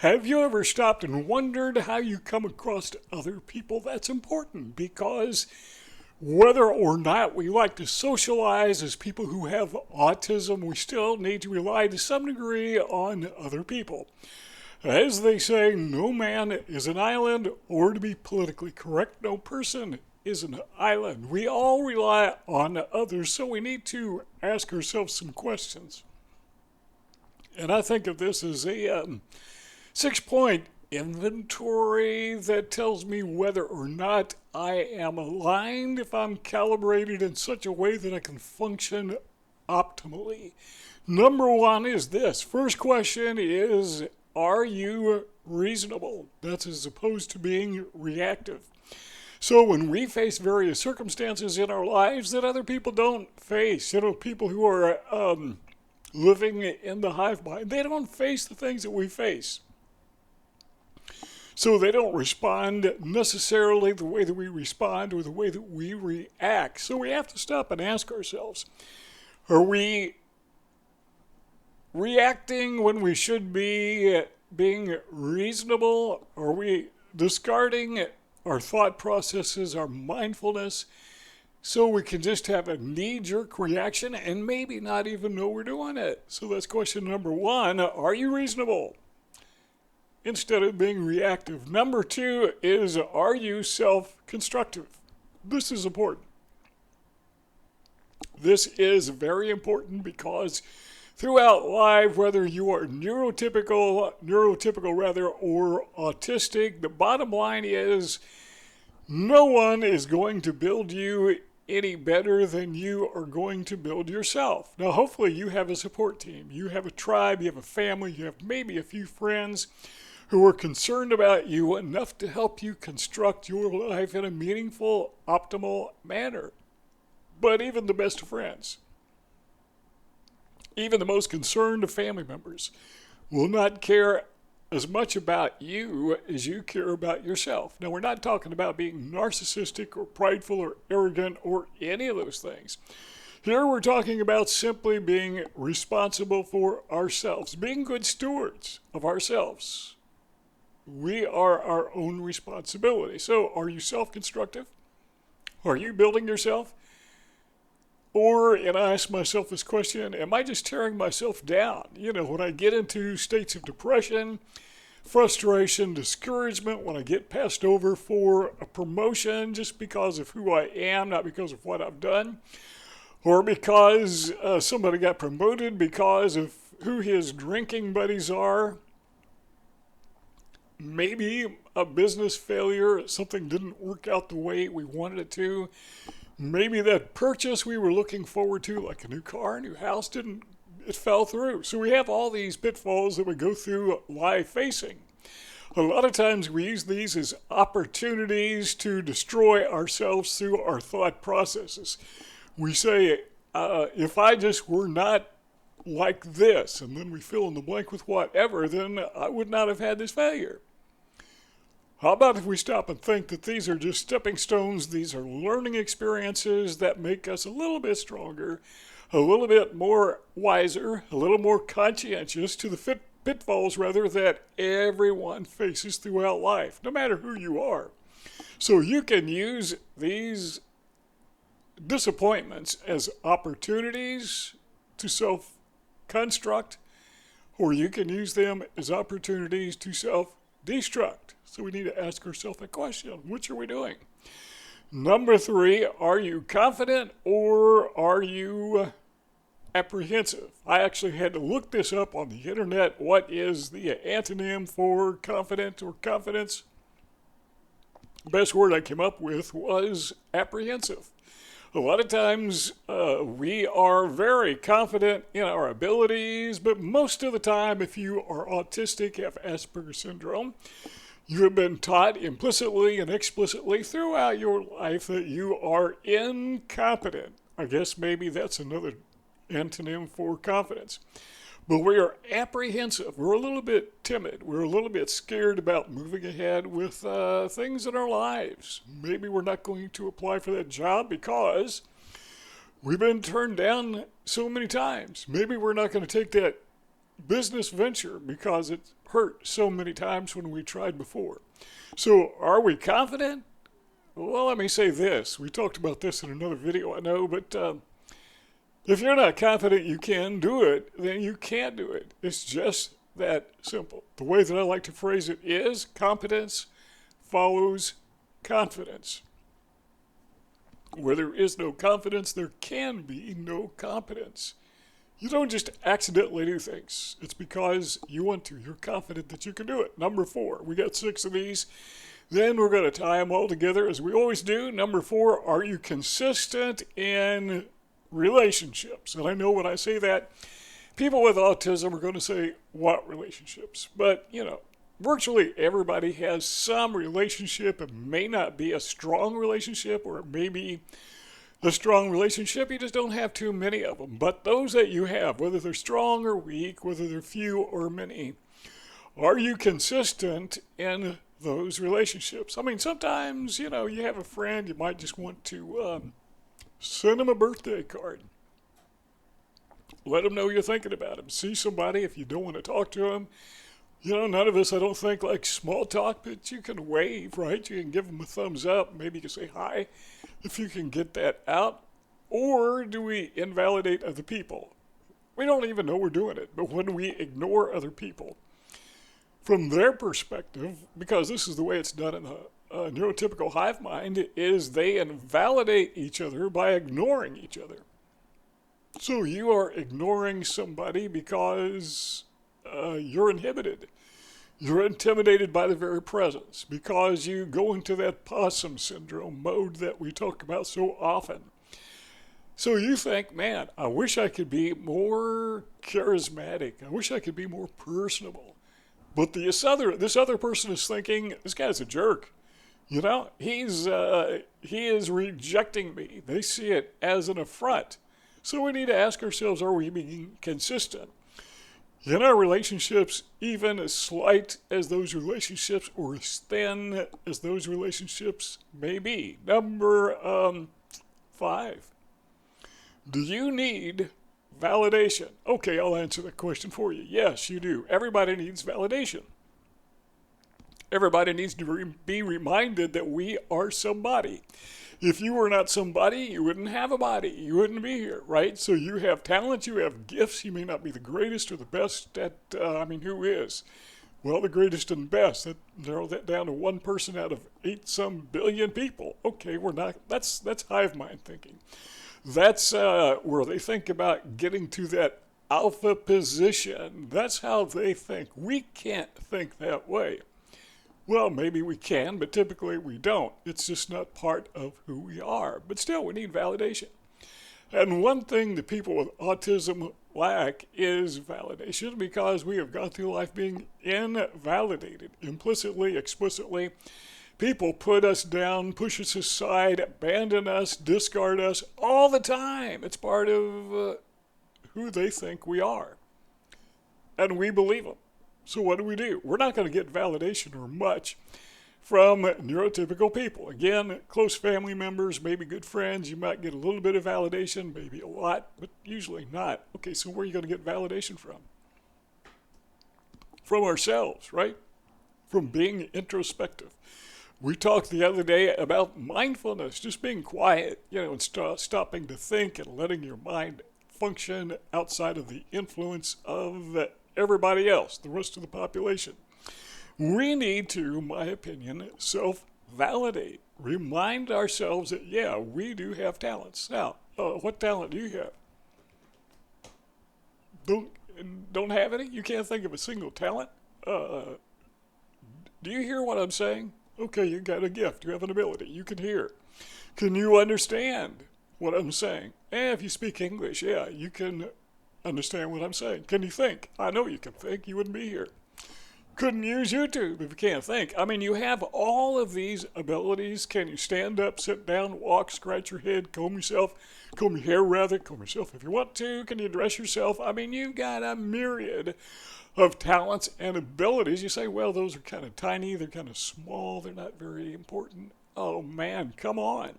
Have you ever stopped and wondered how you come across other people? That's important because whether or not we like to socialize as people who have autism, we still need to rely to some degree on other people. As they say, no man is an island, or to be politically correct, no person is an island. We all rely on others, so we need to ask ourselves some questions. And I think of this as a 6 point inventory that tells me whether or not I am aligned, if I'm calibrated in such a way that I can function optimally. Number one is this. First question is, are you reasonable? That's as opposed to being reactive. So when we face various circumstances in our lives that other people don't face, people who are living in the hive mind, they don't face the things that we face. So they don't respond necessarily the way that we respond or the way that we react. So we have to stop and ask ourselves, are we reacting when we should be being reasonable? Are we discarding our thought processes, our mindfulness, so we can just have a knee-jerk reaction and maybe not even know we're doing it? So that's question number one. Are you reasonable instead of being reactive? Number two is, are you self-constructive? This is important. This is very important because throughout life, whether you are neurotypical or autistic, the bottom line is no one is going to build you any better than you are going to build yourself. Now, hopefully you have a support team. You have a tribe, you have a family, you have maybe a few friends who are concerned about you enough to help you construct your life in a meaningful, optimal manner. But even the best of friends, even the most concerned of family members, will not care as much about you as you care about yourself. Now, we're not talking about being narcissistic or prideful or arrogant or any of those things. Here we're talking about simply being responsible for ourselves, being good stewards of ourselves. We are our own responsibility. So, are you self-constructive? Are you building yourself? Or, and I ask myself this question, am I just tearing myself down? When I get into states of depression, frustration, discouragement, when I get passed over for a promotion just because of who I am, not because of what I've done, or because somebody got promoted because of who his drinking buddies are, maybe a business failure, something didn't work out the way we wanted it to. Maybe that purchase we were looking forward to, like a new car, a new house, it fell through. So we have all these pitfalls that we go through life facing. A lot of times we use these as opportunities to destroy ourselves through our thought processes. We say, if I just were not like this, and then we fill in the blank with whatever, then I would not have had this failure. How about if we stop and think that these are just stepping stones, these are learning experiences that make us a little bit stronger, a little bit more wiser, a little more conscientious to the pitfalls, that everyone faces throughout life, no matter who you are. So you can use these disappointments as opportunities to self-construct, or you can use them as opportunities to self-destruct. So we need to ask ourselves a question. Which are we doing? Number three, are you confident or are you apprehensive? I actually had to look this up on the internet. What is the antonym for confident or confidence? The best word I came up with was apprehensive. A lot of times we are very confident in our abilities, but most of the time, if you are autistic, have Asperger syndrome, you have been taught implicitly and explicitly throughout your life that you are incompetent. I guess maybe that's another antonym for confidence. But we are apprehensive. We're a little bit timid. We're a little bit scared about moving ahead with things in our lives. Maybe we're not going to apply for that job because we've been turned down so many times. Maybe we're not going to take that business venture because it hurt so many times when we tried before. So are we confident? Well, let me say this. We talked about this in another video, I know, but if you're not confident you can do it, then you can't do it. It's just that simple. The way that I like to phrase it is competence follows confidence. Where there is no confidence, there can be no competence. You don't just accidentally do things. It's because you want to. You're confident that you can do it. Number 4. We got 6 of these. Then we're going to tie them all together as we always do. Number 4, are you consistent in relationships? And I know when I say that, people with autism are going to say, what relationships? But, virtually everybody has some relationship. It may not be a strong relationship, or it may be a strong relationship. You just don't have too many of them. But those that you have, whether they're strong or weak, whether they're few or many, are you consistent in those relationships? I mean, sometimes, you have a friend, you might just want to send them a birthday card. Let them know you're thinking about them. See somebody if you don't want to talk to them. None of us, I don't think, like small talk, but you can wave, right? You can give them a thumbs up. Maybe you can say hi if you can get that out. Or do we invalidate other people? We don't even know we're doing it, but when we ignore other people from their perspective, because this is the way it's done in the neurotypical hive mind, is they invalidate each other by ignoring each other. So you are ignoring somebody because you're inhibited. You're intimidated by the very presence because you go into that possum syndrome mode that we talk about so often. So you think, man, I wish I could be more charismatic. I wish I could be more personable. But this other person is thinking, this guy's a jerk. He is rejecting me. They see it as an affront. So we need to ask ourselves, are we being consistent? In our relationships, even as slight as those relationships or as thin as those relationships may be. Number 5. Do you need validation? Okay, I'll answer that question for you. Yes, you do. Everybody needs validation. Everybody needs to be reminded that we are somebody. If you were not somebody, you wouldn't have a body. You wouldn't be here, right? So you have talent, you have gifts. You may not be the greatest or the best at, who is? Well, the greatest and best. Narrow that down to one person out of 8-some billion people. Okay, we're not, that's hive mind thinking. That's where they think about getting to that alpha position. That's how they think. We can't think that way. Well, maybe we can, but typically we don't. It's just not part of who we are. But still, we need validation. And one thing that people with autism lack is validation because we have gone through life being invalidated, implicitly, explicitly. People put us down, push us aside, abandon us, discard us all the time. It's part of who they think we are. And we believe them. So what do? We're not going to get validation or much from neurotypical people. Again, close family members, maybe good friends, you might get a little bit of validation, maybe a lot, but usually not. Okay, so where are you going to get validation from? From ourselves, right? From being introspective. We talked the other day about mindfulness, just being quiet, and stopping to think and letting your mind function outside of the influence of everybody else, the rest of the population. We need to, in my opinion, self-validate. Remind ourselves that, yeah, we do have talents. Now, what talent do you have? Don't have any? You can't think of a single talent? Do you hear what I'm saying? Okay, you got a gift. You have an ability. You can hear. Can you understand what I'm saying? If you speak English, yeah, you can understand what I'm saying. Can you think? I know you can think. You wouldn't be here. Couldn't use YouTube if you can't think. You have all of these abilities. Can you stand up, sit down, walk, scratch your head, comb your hair rather, comb yourself if you want to? Can you dress yourself? You've got a myriad of talents and abilities. You say, well, those are kind of tiny. They're kind of small. They're not very important. Oh, man, come on.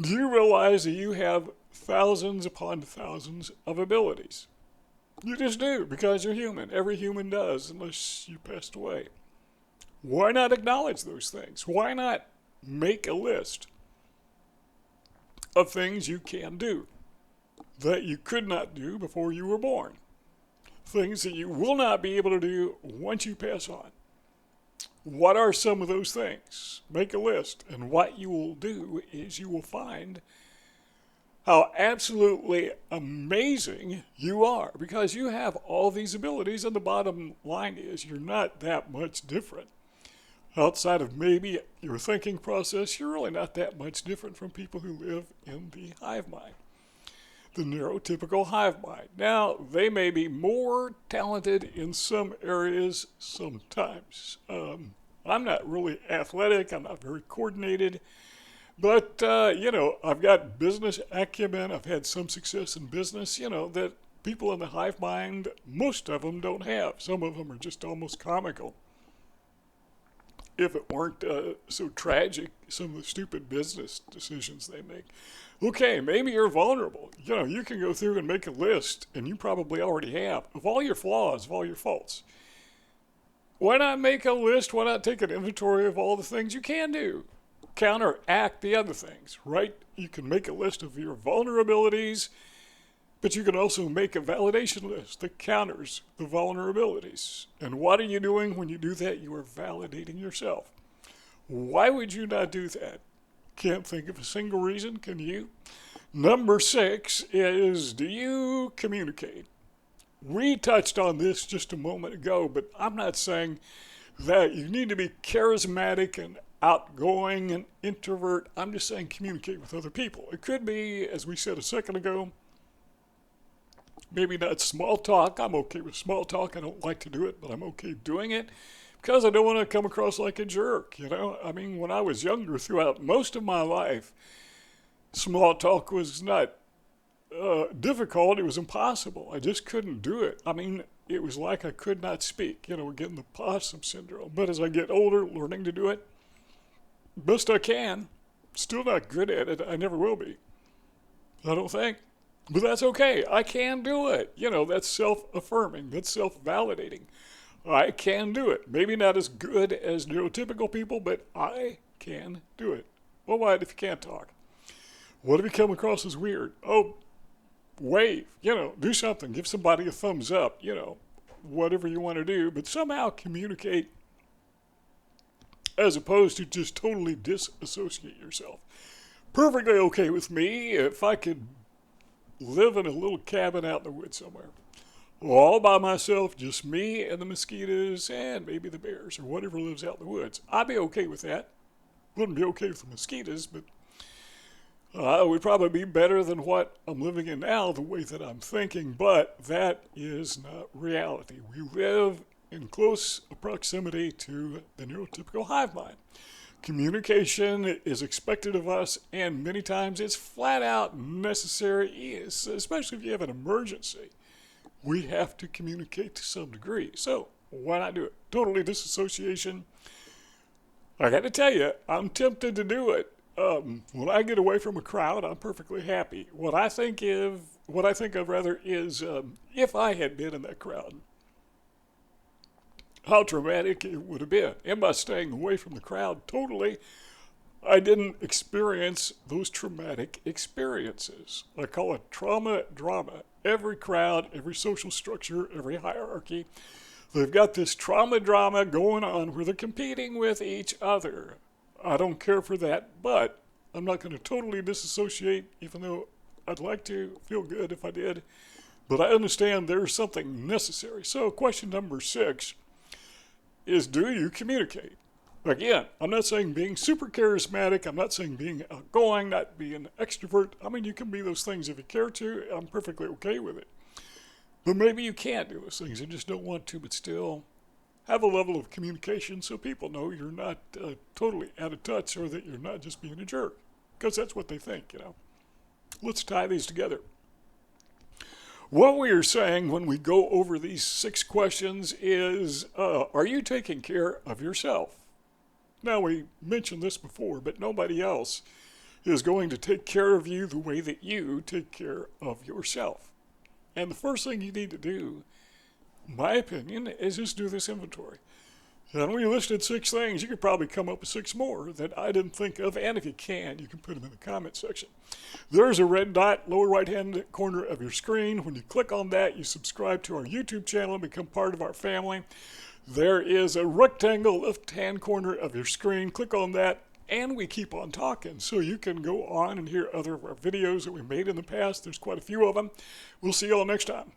Do you realize that you have thousands upon thousands of abilities? You just do because you're human. Every human does, unless you passed away. Why not acknowledge those things? Why not make a list of things you can do that you could not do before you were born? Things that you will not be able to do once you pass on. What are some of those things? Make a list. And what you will do is you will find how absolutely amazing you are because you have all these abilities, and the bottom line is you're not that much different. Outside of maybe your thinking process, you're really not that much different from people who live in the hive mind, the neurotypical hive mind. Now, they may be more talented in some areas sometimes. I'm not really athletic, I'm not very coordinated, but, I've got business acumen, I've had some success in business, that people in the hive mind, most of them don't have. Some of them are just almost comical. If it weren't so tragic, some of the stupid business decisions they make. Okay, maybe you're vulnerable. You can go through and make a list, and you probably already have, of all your flaws, of all your faults. Why not make a list? Why not take an inventory of all the things you can do? Counteract the other things, right? You can make a list of your vulnerabilities, but you can also make a validation list that counters the vulnerabilities. And what are you doing when you do that? You are validating yourself. Why would you not do that? Can't think of a single reason, can you? Number 6 is, do you communicate? We touched on this just a moment ago, but I'm not saying that you need to be charismatic and outgoing and introvert. I'm just saying communicate with other people. It could be, as we said a second ago, maybe not small talk. I'm okay with small talk. I don't like to do it, but I'm okay doing it because I don't want to come across like a jerk. When I was younger, throughout most of my life, small talk was not difficult. It was impossible. I just couldn't do it. It was like I could not speak. We're getting the possum syndrome. But as I get older, learning to do it best I can. Still not good at it. I never will be. I don't think. But that's okay. I can do it. That's self-affirming. That's self-validating. I can do it. Maybe not as good as neurotypical people, but I can do it. Well, what if you can't talk? What if you come across as weird? Oh, wave. Do something. Give somebody a thumbs up. Whatever you want to do, but somehow communicate as opposed to just totally disassociate yourself. Perfectly okay with me if I could live in a little cabin out in the woods somewhere. All by myself, just me and the mosquitoes and maybe the bears or whatever lives out in the woods. I'd be okay with that. Wouldn't be okay with the mosquitoes, but it would probably be better than what I'm living in now, the way that I'm thinking, but that is not reality. We live in close proximity to the neurotypical hive mind. Communication is expected of us, and many times it's flat out necessary, especially if you have an emergency. We have to communicate to some degree. So why not do it? Totally disassociation. I got to tell you, I'm tempted to do it. When I get away from a crowd, I'm perfectly happy. What I think of rather is if I had been in that crowd, how traumatic it would have been. And by staying away from the crowd totally, I didn't experience those traumatic experiences. I call it trauma drama. Every crowd, every social structure, every hierarchy, they've got this trauma drama going on where they're competing with each other. I don't care for that, but I'm not going to totally disassociate, even though I'd like to feel good if I did. But I understand there's something necessary. So question number 6 is, do you communicate? Again, I'm not saying being super charismatic. I'm not saying being outgoing, not being an extrovert. You can be those things if you care to. I'm perfectly okay with it. But maybe you can't do those things. You just don't want to, but still have a level of communication so people know you're not totally out of touch or that you're not just being a jerk. Because that's what they think, Let's tie these together. What we are saying when we go over these 6 questions is, are you taking care of yourself? Now, we mentioned this before, but nobody else is going to take care of you the way that you take care of yourself. And the first thing you need to do, in my opinion, is just do this inventory. And when you listed 6 things, you could probably come up with 6 more that I didn't think of. And if you can put them in the comment section. There's a red dot, lower right-hand corner of your screen. When you click on that, you subscribe to our YouTube channel and become part of our family. There is a rectangle left-hand corner of your screen. Click on that, and we keep on talking. So you can go on and hear other of our videos that we made in the past. There's quite a few of them. We'll see you all next time.